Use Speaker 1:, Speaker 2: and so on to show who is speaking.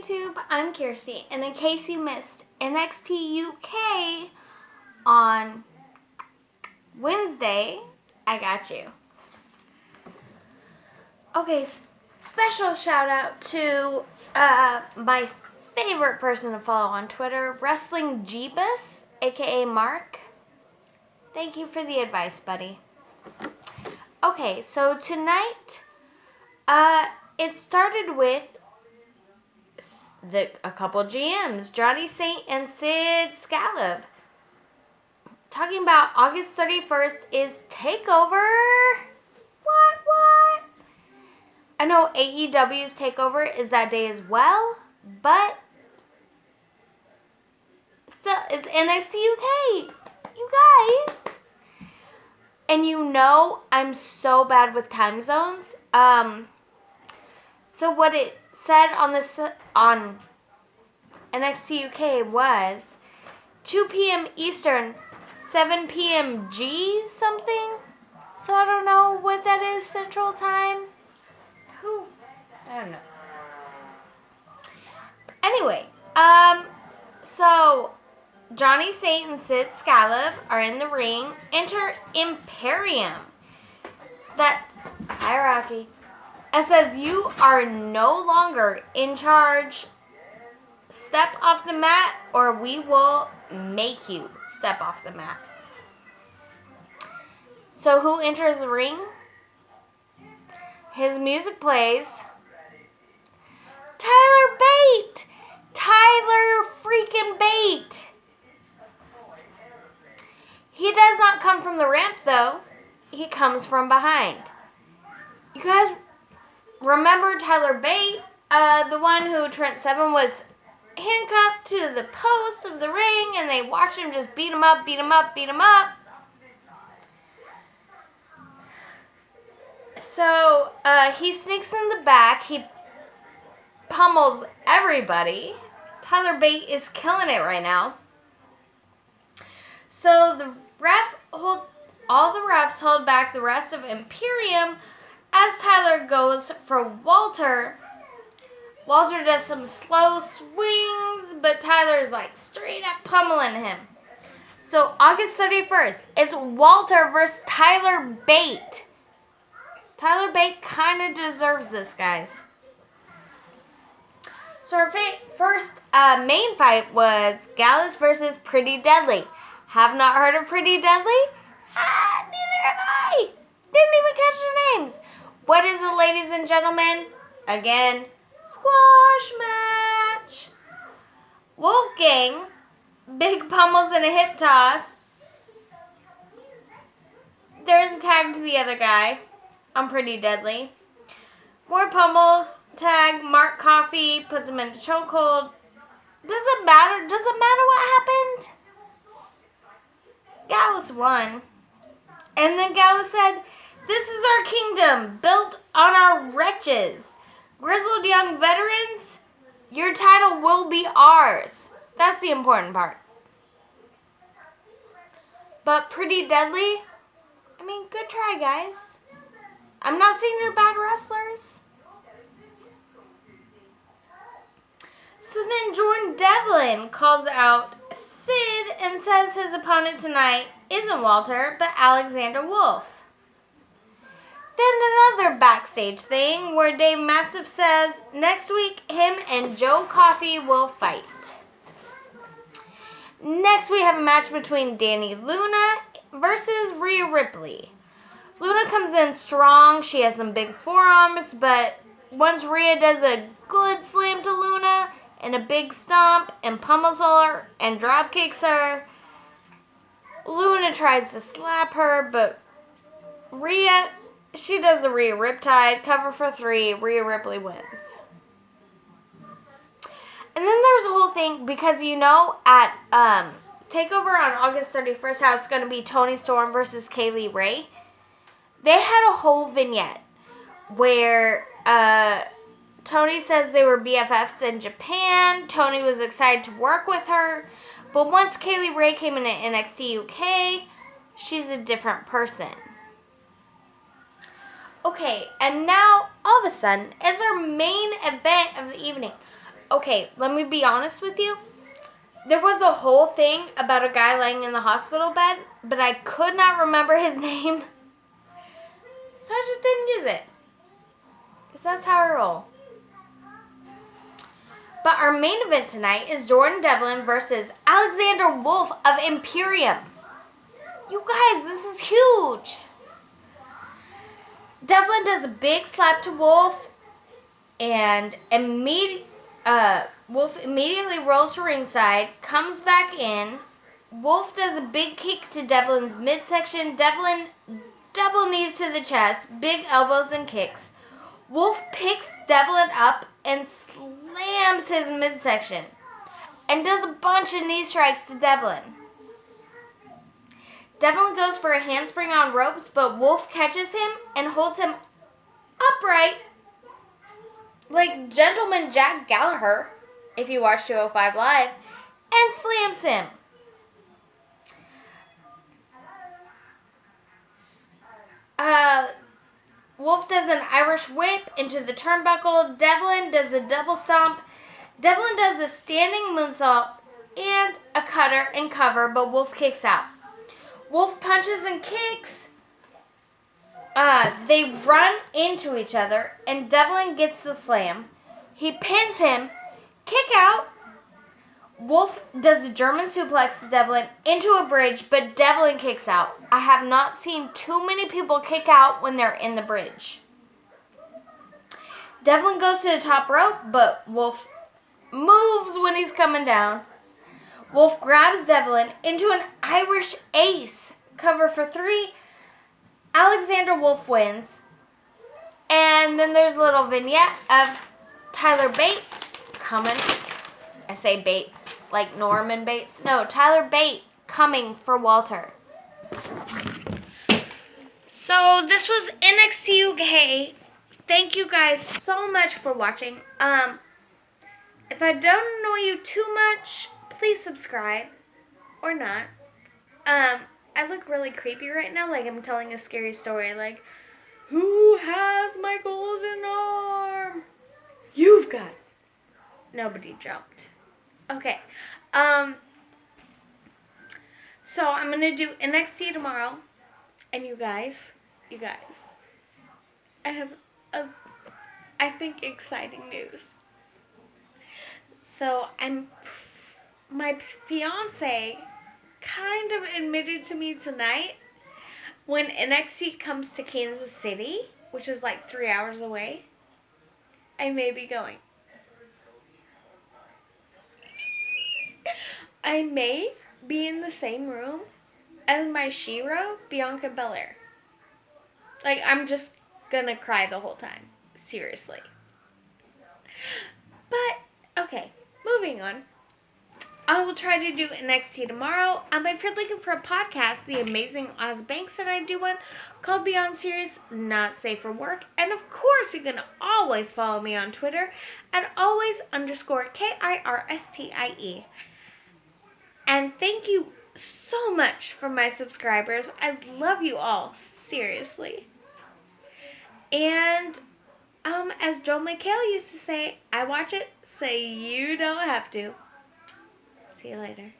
Speaker 1: YouTube, I'm Kirsty, and in case you missed NXT UK on Wednesday, I got you. Okay, special shout out to my favorite person to follow on Twitter, Wrestling Jeebus, aka Mark. Thank you for the advice, buddy. Okay, so tonight, it started with a couple GMs, Johnny Saint and Sid Scala, talking about August 31st is TakeOver. What? I know AEW's TakeOver is that day as well, but still, it's NXT UK, you guys. And you know I'm so bad with time zones. So what it said on NXT UK was 2 p.m. Eastern, 7 p.m. G something. So I don't know what that is, Central Time. I don't know. Anyway, so Johnny Saint and Sid Scala are in the ring. Enter Imperium. That's hierarchy. It says you are no longer in charge. Step off the mat or we will make you step off the mat. So who enters the ring? His music plays. Tyler Bate! Tyler freaking Bate! He does not come from the ramp though. He comes from behind. You guys remember Tyler Bate? The one who Trent Seven was handcuffed to the post of the ring and they watched him just beat him up. So, he sneaks in the back. He pummels everybody. Tyler Bate is killing it right now. So, all the refs hold back the rest of Imperium as Tyler goes for Walter. Walter does some slow swings, but Tyler's like straight up pummeling him. So, August 31st, it's Walter versus Tyler Bate. Tyler Bate kind of deserves this, guys. So our first main fight was Gallus versus Pretty Deadly. Have not heard of Pretty Deadly? Neither have I. Didn't even catch their names. What is it, ladies and gentlemen? Again, squash match. Wolfgang, big pummels and a hip toss. There's a tag to the other guy. I'm Pretty Deadly. More pummels. Tag. Mark Coffey puts him in a chokehold. Does it matter? Does it matter what happened? Gallus won. And then Gallus said, "This is our kingdom, built on our wretches. Grizzled young veterans, your title will be ours." That's the important part. But Pretty Deadly, good try, guys. I'm not saying they're bad wrestlers. So then Jordan Devlin calls out Sid and says his opponent tonight isn't Walter, but Alexander Wolf. Then another backstage thing where Dave Mastiff says next week him and Joe Coffey will fight. Next we have a match between Dani Luna versus Rhea Ripley. Luna comes in strong. She has some big forearms, but once Rhea does a good slam to Luna and a big stomp and pummels her and drop kicks her, Luna tries to slap her, but Rhea, she does the Rhea Riptide, cover for 3, Rhea Ripley wins. And then there's a whole thing, because at TakeOver on August 31st, how it's going to be Toni Storm versus Kaylee Ray. They had a whole vignette where Toni says they were BFFs in Japan. Toni was excited to work with her. But once Kaylee Ray came into NXT UK, she's a different person. Okay, and now all of a sudden, it's our main event of the evening. Okay, let me be honest with you. There was a whole thing about a guy laying in the hospital bed, but I could not remember his name. So I just didn't use it. Because that's how I roll. But our main event tonight is Jordan Devlin versus Alexander Wolf of Imperium. You guys, this is huge. Devlin does a big slap to Wolf, and Wolf immediately rolls to ringside, comes back in. Wolf does a big kick to Devlin's midsection. Devlin double knees to the chest, big elbows and kicks. Wolf picks Devlin up and slams his midsection and does a bunch of knee strikes to Devlin. Devlin goes for a handspring on ropes, but Wolf catches him and holds him upright like Gentleman Jack Gallagher, if you watch 205 Live, and slams him. Wolf does an Irish whip into the turnbuckle. Devlin does a double stomp. Devlin does a standing moonsault and a cutter and cover, but Wolf kicks out. Wolf punches and kicks. They run into each other, and Devlin gets the slam. He pins him. Kick out. Wolf does a German suplex to Devlin into a bridge, but Devlin kicks out. I have not seen too many people kick out when they're in the bridge. Devlin goes to the top rope, but Wolf moves when he's coming down. Wolf grabs Devlin into an Irish ace. Cover for 3. Alexander Wolf wins. And then there's a little vignette of Tyler Bates coming. I say Bates, like Norman Bates. No, Tyler Bate coming for Walter. So this was NXT UK. Thank you guys so much for watching. If I don't annoy you too much, please subscribe. Or not. I look really creepy right now, like I'm telling a scary story, like, who has my golden arm? You've got it. Nobody jumped. Okay. So I'm gonna do NXT tomorrow, and you guys, I have I think exciting news. So my fiance kind of admitted to me tonight, when NXT comes to Kansas City, which is like 3 hours away, I may be going. I may be in the same room as my Shiro, Bianca Belair. Like, I'm just gonna cry the whole time. Seriously. But, okay, moving on. I will try to do NXT tomorrow. If you're looking for a podcast, the amazing Oz Banks and I do one called Beyond Serious, Not Safe for Work. And of course, you can always follow me on Twitter at always_KIRSTIE. And thank you so much for my subscribers. I love you all, seriously. And as Joel McHale used to say, I watch it so you don't have to. See you later.